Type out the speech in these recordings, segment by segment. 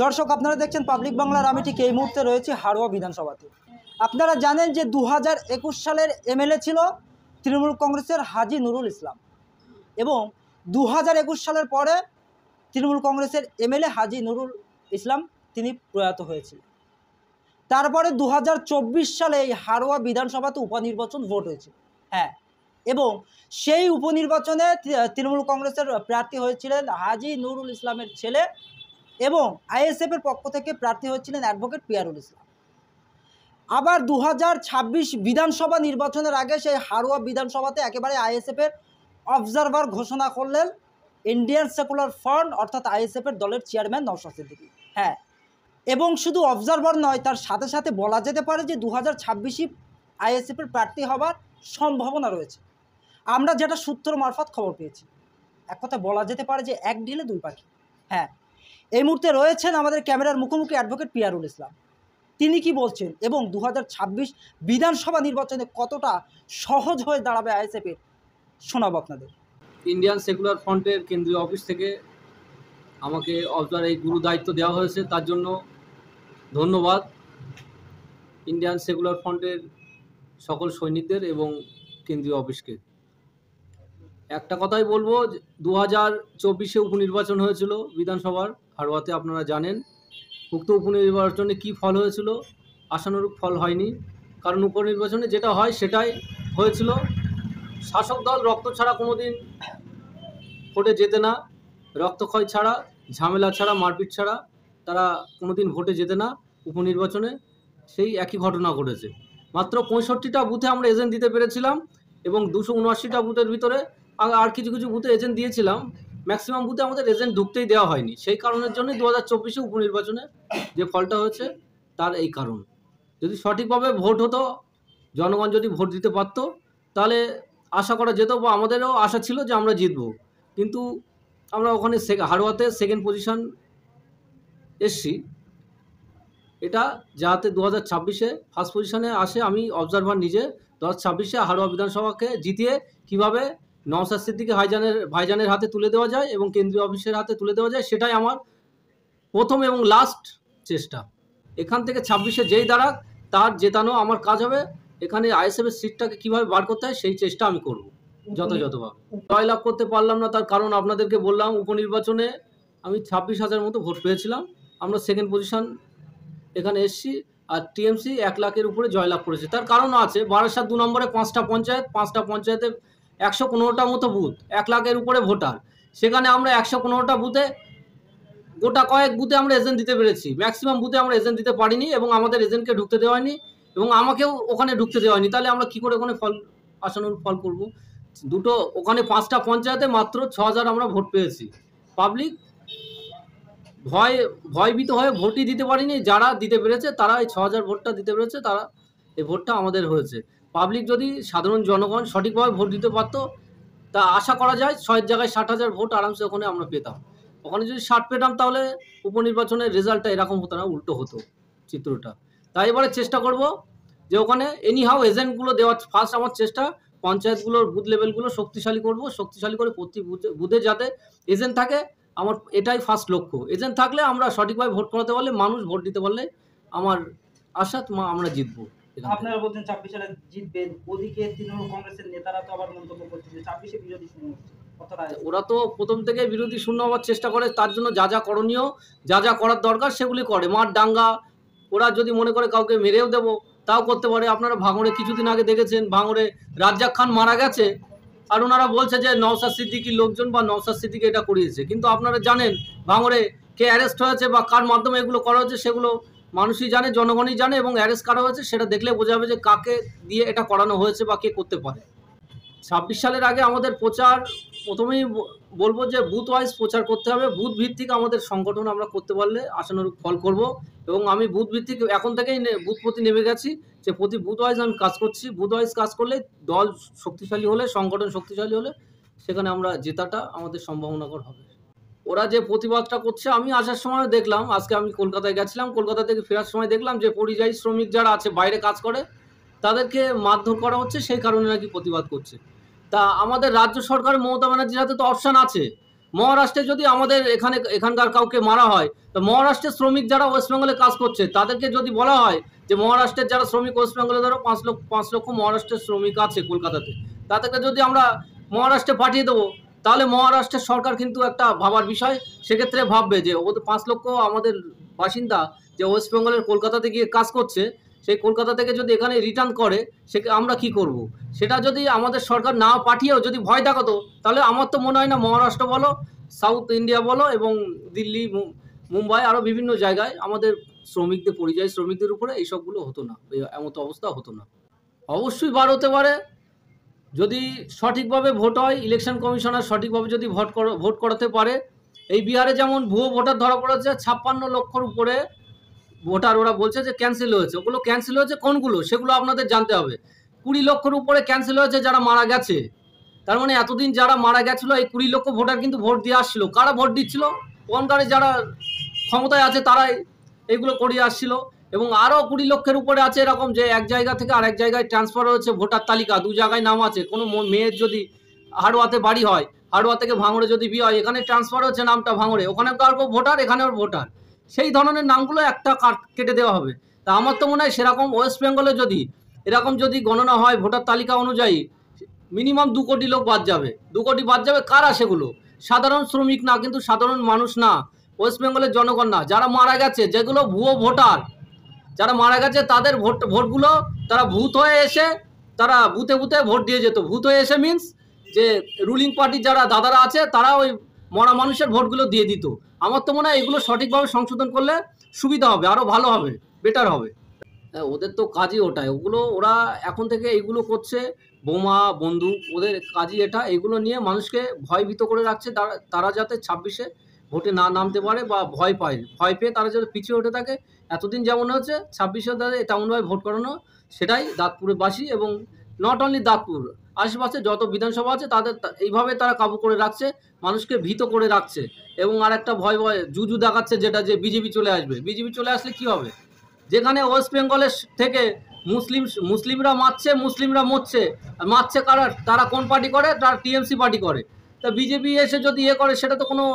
দর্শক আপনারা দেখছেন পাবলিক বাংলার, আমি ঠিক এই মুহূর্তে রয়েছি হাড়োয়া বিধানসভাতে। আপনারা জানেন যে 2021 সালের এমএলএ ছিল তৃণমূল কংগ্রেসের হাজী নুরুল ইসলাম, এবং 2021 সালের পরে তৃণমূল কংগ্রেসের এমএলএ হাজী নুরুল ইসলাম তিনি প্রয়াত হয়েছিলেন। তারপরে 2024 সালে এই হাড়োয়া বিধানসভাতে উপনির্বাচন ভোট হয়েছিল। হ্যাঁ, এবং সেই উপনির্বাচনে তৃণমূল কংগ্রেসের প্রার্থী হয়েছিলেন হাজী নুরুল ইসলামের ছেলে, এবং আইএসএফের পক্ষ থেকে প্রার্থী হয়েছিলেন অ্যাডভোকেট পিয়ারুল ইসলাম। আবার 2026 বিধানসভা নির্বাচনের আগে সেই হাড়োয়া বিধানসভাতে একেবারে আইএসএফের অবজারভার ঘোষণা করলেন ইন্ডিয়ান সেকুলার ফ্রন্ট অর্থাৎ আইএসএফের দলের চেয়ারম্যান নওশাদ সিদ্দিকী। হ্যাঁ, এবং শুধু অবজারভার নয়, তার সাথে সাথে বলা যেতে পারে যে 2026 আইএসএফের প্রার্থী হবার সম্ভাবনা রয়েছে। আমরা যেটা সূত্র মারফত খবর পেয়েছি, এক কথা বলা যেতে পারে যে এক ঢিলে দুই পাখি। হ্যাঁ, এই মুহূর্তে রয়েছেন আমাদের ক্যামেরার মুখোমুখি অ্যাডভোকেট পিয়ারুল ইসলাম। তিনি কি বলছেন এবং 2026 বিধানসভা নির্বাচনে কতটা সহজ হয়ে দাঁড়াবে আইএসএফের, শোনাবো আপনাদের। ইন্ডিয়ান সেকুলার ফ্রন্টের কেন্দ্রীয় অফিস থেকে আমাকে এই গুরু দায়িত্ব দেওয়া হয়েছে, তার জন্য ধন্যবাদ ইন্ডিয়ান সেকুলার ফ্রন্টের সকল সৈনিকদের এবং কেন্দ্রীয় অফিসকে। একটা কথাই বলবো, 2024 উপনির্বাচন হয়েছিল বিধানসভার হাড়োয়াতে, আপনারা জানেন। উক্ত উপনির্বাচনে কী ফল হয়েছিল? আশানুরূপ ফল হয়নি, কারণ উপনির্বাচনে যেটা হয় সেটাই হয়েছিল। শাসক দল রক্ত ছাড়া কোনো দিন ভোটে যেতে না, রক্তক্ষয় ছাড়া, ঝামেলা ছাড়া, মারপিট ছাড়া তারা কোনো দিন ভোটে যেতে না। উপনির্বাচনে সেই একই ঘটনা ঘটেছে। মাত্র 65টা বুথে আমরা এজেন্ট দিতে পেরেছিলাম, এবং 279টা বুথের ভিতরে আর কিছু কিছু বুথে এজেন্ট দিয়েছিলাম। ম্যাক্সিমাম বুথে আমাদের এজেন্ট ঢুকতেই দেওয়া হয়নি। সেই কারণের জন্যই 2024 উপনির্বাচনে যে ফলটা হয়েছে তার এই কারণ। যদি সঠিকভাবে ভোট হতো, জনগণ যদি ভোট দিতে পারত, তাহলে আশা করা যেত, বা আমাদেরও আশা ছিল যে আমরা জিতব। কিন্তু আমরা ওখানে হাড়োয়াতে সেকেন্ড পজিশন এসছি। এটা যাতে 2026-এ ফার্স্ট পজিশনে আসে, আমি অবজারভার নিজে 2026-এ হাড়োয়া বিধানসভাকে জিতিয়ে কীভাবে নওশাদ সিদ্দিকী ভাইজানের হাতে তুলে দেওয়া যায় এবং কেন্দ্রীয় অফিসের হাতে তুলে দেওয়া যায়, সেটাই আমার প্রথম এবং লাস্ট চেষ্টা। এখান থেকে 26-এ যেই দাঁড়াক তার জেতানো আমার কাজ হবে। এখানে আইএসএফের সিটটাকে কীভাবে বার করতে হয় সেই চেষ্টা আমি করব যথাযথভাবে। জয়লাভ করতে পারলাম না, তার কারণ আপনাদেরকে বললাম। উপনির্বাচনে আমি 26,000 মতো ভোট পেয়েছিলাম, আমরা সেকেন্ড পজিশন এখানে এসছি, আর টিএমসি 1 লাখের উপরে জয়লাভ করেছে। তার কারণও আছে, বারাসাত 2 নম্বরে 5টা পঞ্চায়েতে 115টা মতো বুথ, 1 লাখের উপরে ভোটার। সেখানে আমরা 115টা বুথে, গোটা কয়েক বুথে আমরা এজেন্ট দিতে পেরেছি। ম্যাক্সিমাম বুথে আমরা এজেন্ট দিতে পারিনি, এবং আমাদের এজেন্টকে ঢুকতে দেওয়া হয়নি, এবং আমাকেও ওখানে ঢুকতে দেওয়া হয়নি। তাহলে আমরা কী করে ওখানে আশানুরূপ ফল করবো? ওখানে 5টা পঞ্চায়েতে মাত্র 6,000 আমরা ভোট পেয়েছি। পাবলিক ভয়ভীত হয়ে ভোটই দিতে পারিনি। যারা দিতে পেরেছে তারা এই 6,000 ভোটটা দিতে পেরেছে, তারা এই ভোটটা আমাদের হয়েছে। পাবলিক যদি, সাধারণ জনগণ সঠিকভাবে ভোট দিতে পারতো, তা আশা করা যায় 6 জায়গায় 60,000 ভোট আরামসে ওখানে আমরা পেতাম। ওখানে যদি 60 পেতাম, তাহলে উপনির্বাচনের রেজাল্টটা এরকম হতো না, উল্টো হতো চিত্রটা। তাই এবারে চেষ্টা করব যে ওখানে এনিহাও এজেন্টগুলো দেওয়ার ফার্স্ট আমার চেষ্টা, পঞ্চায়েতগুলোর বুথ লেভেলগুলো শক্তিশালী করব, শক্তিশালী করে প্রতি বুথে যাতে এজেন্ট থাকে, আমার এটাই ফার্স্ট লক্ষ্য। এজেন্ট থাকলে আমরা সঠিকভাবে ভোট করাতে পারলে, মানুষ ভোট দিতে পারলে, আমার আশা আমরা জিতবো। আপনারা বলছেন 26 সালে জিতবেন, ওদিকে তৃণমূল কংগ্রেসের নেতারা তো আবার মন্তব্য করছে যে 26-এ বিরোধী শূন্য হচ্ছে। ওরা তো প্রথম থেকে বিরোধী শূন্য হওয়ার চেষ্টা করে, তার জন্য যা যা করণীয়, যা যা করার দরকার সেগুলি করে। মার দাঙ্গা, ওরা যদি মনে করে কাউকে মেরেও দেবো তাও করতে পারে। আপনারা ভাঙড়ে কিছুদিন আগে দেখেছেন, ভাঙড়ে রাজ্জাক খান মারা গেছে, আর ওনারা বলছে যে নওশাদ সিদ্দিকীর লোকজন বা নওশাদ সিদ্দিকী এটা করিয়েছে। কিন্তু আপনারা জানেন ভাঙড়ে কে অ্যারেস্ট হয়েছে বা কার মাধ্যমে এগুলো করা হয়েছে, সেগুলো মানুষই জানে, জনগণই জানে, এবং অ্যারেস্ট করা হয়েছে সেটা দেখলে বোঝা যাবে যে কাকে দিয়ে এটা করানো হয়েছে বা কে করতে পারে। 26 সালের আগে আমাদের প্রচার, প্রথমেই বলবো যে বুথ ওয়াইজ প্রচার করতে হবে। বুথ ভিত্তিক আমাদের সংগঠন আমরা করতে পারলে আশানুরূপ ফল করব, এবং আমি বুথ ভিত্তিক এখন থেকেই বুথ প্রতি নেমে গেছি, যে প্রতি বুথ ওয়াইজ আমি কাজ করছি। বুথ ওয়াইজ কাজ করলে, দল শক্তিশালী হলে, সংগঠন শক্তিশালী হলে, সেখানে আমরা জেতাটা আমাদের সম্ভাবনাকর হবে। ওরা যে প্রতিবাদটা করছে, আমি আসার সময় দেখলাম, আজকে আমি কলকাতায় গেছিলাম, কলকাতা থেকে ফেরার সময় দেখলাম যে পরিযায়ী শ্রমিক যারা আছে, বাইরে কাজ করে, তাদেরকে মারধর করা হচ্ছে, সেই কারণে নাকি প্রতিবাদ করছে। তা আমাদের রাজ্য সরকার মমতা ব্যানার্জির হাতে তো অপশান আছে, মহারাষ্ট্রে যদি আমাদের এখানকার কাউকে মারা হয়, তো মহারাষ্ট্রের শ্রমিক যারা ওয়েস্ট বেঙ্গলে কাজ করছে তাদেরকে যদি বলা হয় যে মহারাষ্ট্রের যারা শ্রমিক ওয়েস্ট বেঙ্গলে ধরো 5 লক্ষ মহারাষ্ট্রের শ্রমিক আছে কলকাতাতে, তাদেরকে যদি আমরা মহারাষ্ট্রে পাঠিয়ে দেবো, তাহলে মহারাষ্ট্রের সরকার কিন্তু একটা ভাবার বিষয়, সেক্ষেত্রে ভাববে যে ওদের 5 লক্ষ আমাদের বাসিন্দা যে ওয়েস্ট বেঙ্গলের কলকাতাতে গিয়ে কাজ করছে, সেই কলকাতা থেকে যদি এখানে রিটার্ন করে সে আমরা কি করব। সেটা যদি আমাদের সরকার না পাঠিয়েও যদি ভয় দেখাতো, তাহলে আমার তো মনে হয় না মহারাষ্ট্র বলো, সাউথ ইন্ডিয়া বলো এবং দিল্লি, মুম্বাই আরও বিভিন্ন জায়গায় আমাদের শ্রমিকদের, পরিযায়ী শ্রমিকদের উপরে এইসবগুলো হতো না, এমন অবস্থা হতো না। অবশ্যই বার হতে পারে যদি সঠিকভাবে ভোট হয়, ইলেকশন কমিশনার সঠিকভাবে যদি ভোট করাতে পারে। এই বিহারে যেমন ভুয়ো ভোটার ধরা পড়েছে 56 লক্ষর উপরে ভোটার, ওরা বলছে যে ক্যান্সেল হয়েছে। ওগুলো ক্যান্সেল হয়েছে কোনগুলো সেগুলো আপনাদের জানতে হবে। 20 লক্ষর উপরে ক্যান্সেল হয়েছে যারা মারা গেছে। তার মানে এতদিন যারা মারা গেছিলো এই 20 লক্ষ ভোটার কিন্তু ভোট দিয়ে আসছিল। কারা ভোট দিচ্ছিল? কোনকারে যারা ক্ষমতায় আছে তারাই এইগুলো করিয়ে আসছিল। এবং আরও 20 লক্ষের উপরে আছে এরকম যে এক জায়গা থেকে আরেক জায়গায় ট্রান্সফার হয়েছে ভোটার তালিকা, 2 জায়গায় নাম আছে। কোনো মেয়ের যদি হাড়োয়াতে বাড়ি হয়, হাড়োয়া থেকে ভাঙড়ে যদি বিয়ে হয়, এখানে ট্রান্সফার হচ্ছে নামটা ভাঙড়ে, ওখানে কার ভোটার, এখানেও ভোটার, সেই ধরনের নামগুলো একটা কেটে দেওয়া হবে। তা আমার তো মনে হয় সেরকম ওয়েস্ট বেঙ্গলে যদি এরকম যদি গণনা হয় ভোটার তালিকা অনুযায়ী, মিনিমাম 2 কোটি লোক বাদ যাবে। 2 কোটি বাদ যাবে। কারা সেগুলো? সাধারণ শ্রমিক না, কিন্তু সাধারণ মানুষ না, ওয়েস্ট বেঙ্গলের জনগণ না, যারা মারা গেছে, যেগুলো ভুয়ো ভোটার, যারা মারা গেছে তাদের ভোটগুলো তারা ভূত হয়ে এসে তারা বুথে বুথে ভোট দিয়ে যেত। ভূত হয়ে এসে মিনস যে রুলিং পার্টির যারা দাদারা আছে তারা ওই মরা মানুষের ভোটগুলো দিয়ে দিত। আমার তো মনে হয় এগুলো সঠিকভাবে সংশোধন করলে সুবিধা হবে, আরও ভালো হবে, বেটার হবে। ওদের তো কাজই ওটাই, ওরা এখন থেকে এইগুলো করছে, বোমা বন্দুক, ওদের কাজই এটা। এগুলো নিয়ে মানুষকে ভয়ভীত করে রাখছে, তারা যাতে 26-এ ভোটে না নামতে পারে বা ভয় পেয়ে তারা যাতে পিছিয়ে উঠে থাকে। এতদিন যেমন হচ্ছে 26-এ তাদের তেমনভাবে ভোট করানো, সেটাই দাঁতপুরে বাসী এবং নট অনলি দাঁতপুর, আশেপাশে যত বিধানসভা আছে তাদের এইভাবে তারা কাবু করে রাখছে, মানুষকে ভীত করে রাখছে। এবং আর একটা ভয় জুজু দেখাচ্ছে, যেটা যে বিজেপি চলে আসবে। বিজেপি চলে আসলে কি হবে? যেখানে ওয়েস্ট বেঙ্গলের থেকে মুসলিমরা মুসলিমরা মারছে কারা? তারা কোন পার্টি করে? তারা টিএমসি পার্টি করে। তা বিজেপি এসে যদি করে, সেটা তো কোনো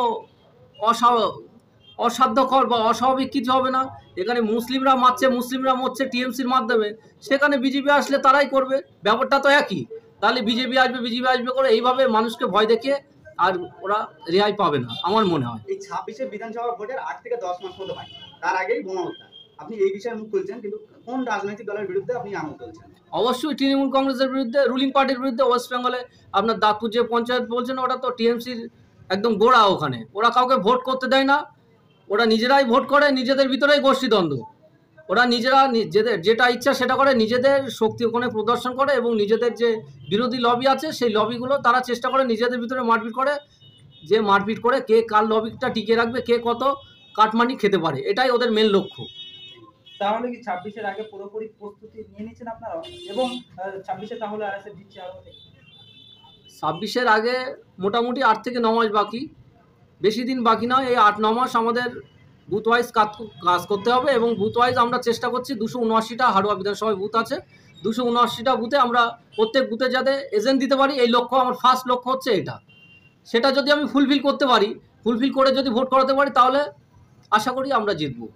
অসাধ্যকর বা অস্বাভাবিক কিছু হবে না। এখানে মুসলিমরা মরছে টিএমসির মাধ্যমে, সেখানে বিজেপি আসলে তারাই করবে। ব্যাপারটা তো একই। তাহলে বিজেপি আসবে করে এইভাবে মানুষকে ভয় দেখিয়ে আর ওরা রেহাই পাবে না আমার মনে হয়। এই 26-এ বিধানসভা ভোটের 8 থেকে 10 মাস মতো হয়, তার আগেই বোমা হত্যা। আপনি এই বিষয়ে মুখ খুলছেন, কিন্তু কোন রাজনৈতিক দলের বিরুদ্ধে আপনি আঙুল তুলছেন? অবশ্যই তৃণমূল কংগ্রেসের বিরুদ্ধে, রুলিং পার্টির বিরুদ্ধে। ওয়েস্ট বেঙ্গলে আপনার দাঁতপুর যে পঞ্চায়েত বলছেন, ওটা তো টিএমসির একদম গোড়া। ওখানে ওরা কাউকে ভোট করতে দেয় না, ওরা নিজেরাই ভোট করে, নিজেদের ভিতরেই গোষ্ঠীদ্বন্দ্ব। ওরা নিজেরা যেটা ইচ্ছা সেটা করে, নিজেদের শক্তি ওখানে প্রদর্শন করে এবং নিজেদের যে বিরোধী লবি আছে সেই লবিগুলো তারা চেষ্টা করে নিজেদের ভিতরে মারপিট করে কে কার লবিটা টিকিয়ে রাখবে, কে কত কাটমানি খেতে পারে, এটাই ওদের মেন লক্ষ্য। তাহলে কি 26-এর আগে পুরোপুরি প্রস্তুতি নিয়ে নিচ্ছেন আপনারা? এবং 26-এ তাহলে আরএসএফ জিতছে আরো? 26-এর আগে মোটামুটি 8 থেকে 9 মাস বাকি, বেশি দিন বাকি নয়। এই 8-9 মাস আমাদের বুথ ওয়াইজ কাজ করতে হবে এবং বুথ ওয়াইজ আমরা চেষ্টা করছি। 279টা হাড়োয়া বিধানসভায় বুথ আছে, 279টা বুথে আমরা প্রত্যেক বুথে যাতে এজেন্ট দিতে পারি, এই লক্ষ্য আমার ফার্স্ট লক্ষ্য হচ্ছে এটা। সেটা যদি আমি ফুলফিল করতে পারি, ফুলফিল করে যদি ভোট করাতে পারি, তাহলে আশা করি আমরা জিতবো।